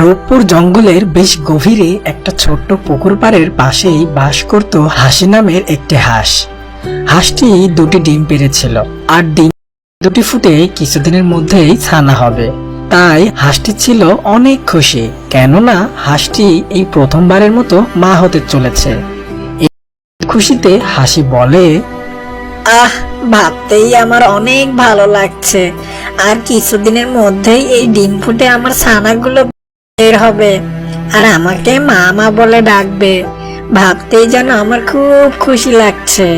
রূপপুর জঙ্গলের বেশ গভীরে একটা ছোট্ট পুকুর পাড়ের পাশেই বাস করত হাসি নামের একটি হাঁস। হাঁসটি দুটি ডিম পেড়েছিল, আর ডিম দুটি ফুটে কিছুদিনের মধ্যেই ছানা হবে। তাই হাঁসটি ছিল অনেক খুশি, কেননা হাঁসটি এই প্রথমবারের মতো মা হতে চলেছে। এই খুশিতে হাসি বলে, আহ, ভাবতেই আমার অনেক ভালো লাগছে। আর কিছুদিনের মধ্যেই এই ডিম ফুটে আমার ছানাগুলো বের হবে আর আমাকে মা মা বলে ডাকবে। ভাবতেই যেন আমার খুব খুশি লাগছে।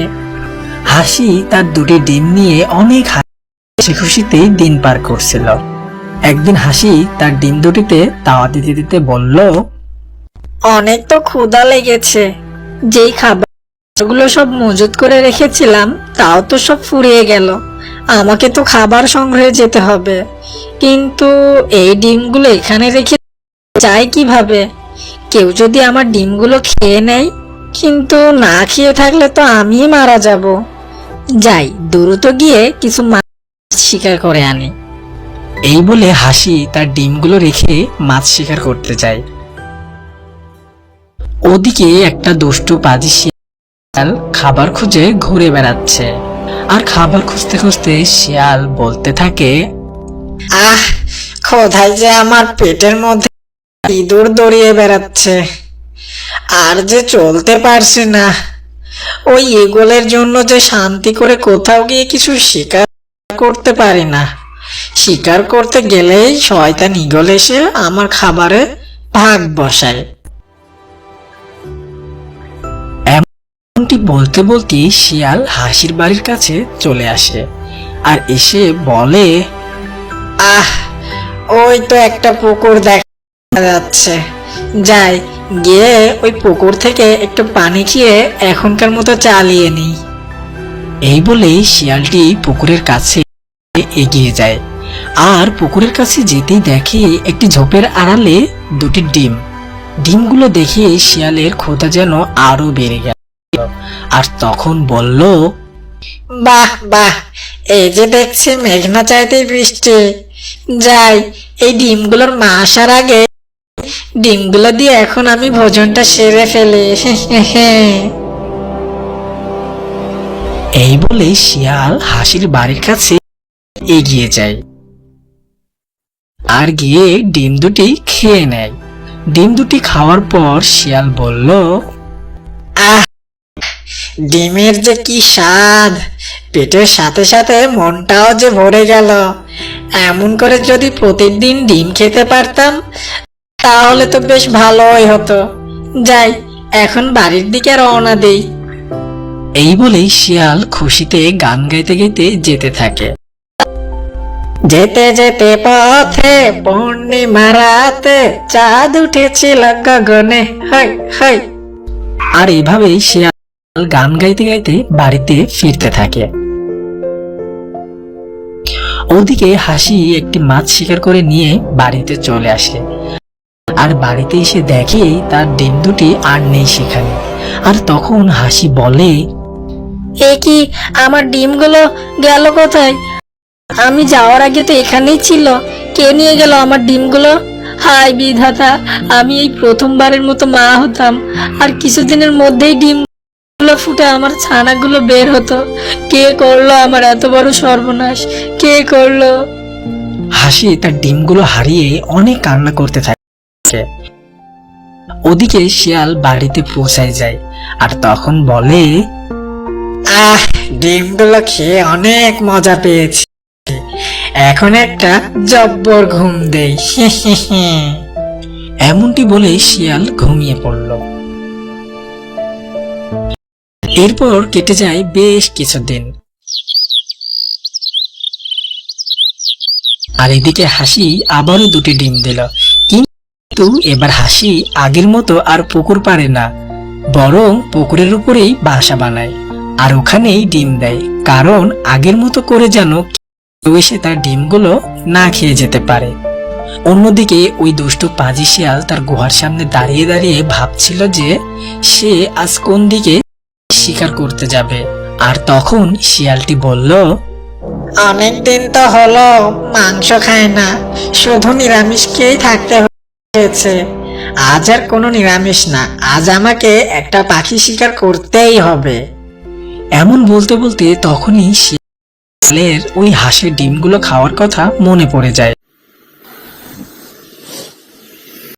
হাসি তার দুটি ডিম নিয়ে অনেক হাসি খুশিতে দিন পার করছিল। একদিন হাসি তার ডিম দুটিতে তাওয়া দিতে দিতে বলল, অনেক তো ক্ষুধা লেগেছে। যেই খাবারগুলো সব মজুত করে রেখেছিলাম তাও তো সব ফুরিয়ে গেল। আমাকে তো খাবার সংগ্রহে যেতে হবে, কিন্তু এই ডিমগুলো এখানে রেখে যাই কিভাবে? কেউ যদি আমার ডিমগুলো খেয়ে নেয়, কিন্তু না খেয়ে থাকলে তো আমিই মারা যাব। যাই, দ্রুত গিয়ে কিছু মাছ শিকার করে আনি। এই বলে হাসি তার ডিমগুলো রেখে মাছ শিকার করতে যায়। ওদিকে একটা দুষ্টু পাজি শিয়াল খাবার খুঁজে ঘুরে বেড়াচ্ছে। আর খাবার খুঁজতে খুঁজতে শিয়াল বলতে থাকে, আহ, ক্ষুধায় যে আমার পেটের মধ্যে ইঁদুর দৌড়িয়ে বেড়াচ্ছে, আর যে চলতে পারছি না। ওই ঈগলের জন্য যে শান্তি করে কোথাও গিয়ে কিছু শিকার করতে পারি না। শিকার করতে গেলেই শয়তান ঈগল এসে আমার খাবারে ভাগ বসায়। এমনটি বলতে বলতে শিয়াল হাসির বাড়ির কাছে চলে আসে আর এসে বলে, আহ, ওই তো একটা পুকুর দেখা যাচ্ছে। যাই, গিয়ে ওই পুকুর থেকে একটু পানি খেয়ে এখনকার মতো চালিয়ে নিই। এই বলেই শিয়ালটি পুকুরের কাছে এগিয়ে যায়। আর পুকুরের কাছে যেতেই দেখে একটি ঝোপের আড়ালে দুটি ডিম। ডিমগুলো দেখে শিয়ালের ক্ষুধা যেন আরো বেড়ে গেল, আর তখন বলল, বাহ বাহ, এই যে দেখছি মেঘনা চাইতেই বৃষ্টি। যাই, এই ডিমগুলোর মা আসার আগে ডিমগুলো দিয়ে এখন আমি ভোজনটা সেরে ফেলি। এই বলে শিয়াল হাসির বাড়ির কাছে এগিয়ে যায় আর গিয়ে ডিম দুটি খেয়ে নেয়। ডিম দুটি খাওয়ার পর শিয়াল বলল, আহ, ডিমের যে কি স্বাদ! পেটের সাথে সাথে মনটাও যে ভরে গেল। এমন করে যদি প্রতিদিন ডিম খেতে পারতাম তাহলে তো বেশ ভালোই হতো। যাই, এখন বাড়ির দিকে রওনা দেই। এই বলেই শিয়াল খুশিতে গান গাইতে গাইতে যেতে থাকে। যেতে যেতে পথে পূর্ণিমা রাতে চাঁদ উঠেছিল গগনে, হাই হাই। আর এভাবেই শিয়াল গান গাইতে গাইতে বাড়িতে ফিরতে থাকে। ওদিকে হাসি একটি মাছ শিকার করে নিয়ে বাড়িতে চলে আসে। আর বাড়িতে এসে দেখে তার ডিম দুটি আর নেই সেখানে। আর তখন হাসি বলে, এ কি, আমার ডিমগুলো গেল কোথায়? আমি যাওয়ার আগে তো এখানেই ছিল। কে নিয়ে গেল আমার ডিমগুলো? হায় বিধাতা, আমি এই প্রথমবারের মতো মা হতাম, আর কিছুদিনের মধ্যেই ডিমগুলো ফুটে আমার ছানাগুলো বের হতো। কে করলো আমার এত বড় সর্বনাশ? কে করলো? হাসি তার ডিমগুলো হারিয়ে অনেক কান্না করতে থাকে। ওদিকে শিয়াল বাড়িতে পৌঁছায় যায় আর তখন বলে, আহ, ডিমগুলো খেয়ে অনেক মজা পেয়েছি। এখন একটা জব্বর ঘুম দেই। এমনটি বলে শিয়াল ঘুমিয়ে পড়ল। এরপর কেটে যায় বেশ কিছুদিন। আর এদিকে হাসি আবারও দুটি ডিম দিল, কিন্তু এবার হাসি আগের মতো আর পুকুর পাড়ে না, বরং পুকুরের উপরেই বাসা বানায় আর ওখানেই ডিম দেয়, কারণ আগের মতো করে যেন কেউ এসে তার ডিমগুলো না খেয়ে যেতে পারে। অন্যদিকে ওই দুষ্ট পাজি শিয়াল তার গুহার সামনে দাঁড়িয়ে দাঁড়িয়ে ভাবছিল যে সে আজ কোন দিকে শিকার করতে যাবে। আর তখন শিয়ালটি বলল, অনেক দিন তো হলো মাংস খায় না, শুধু নিরামিষ খেয়েই থাকতে হয়েছে। আজ আর কোনো নিরামিষ না, আজ আমাকে একটা পাখি শিকার করতেই হবে। এমন বলতে বলতে তখনই শিয়ালের ওই হাঁসের ডিমগুলো খাওয়ার কথা মনে পড়ে যায়।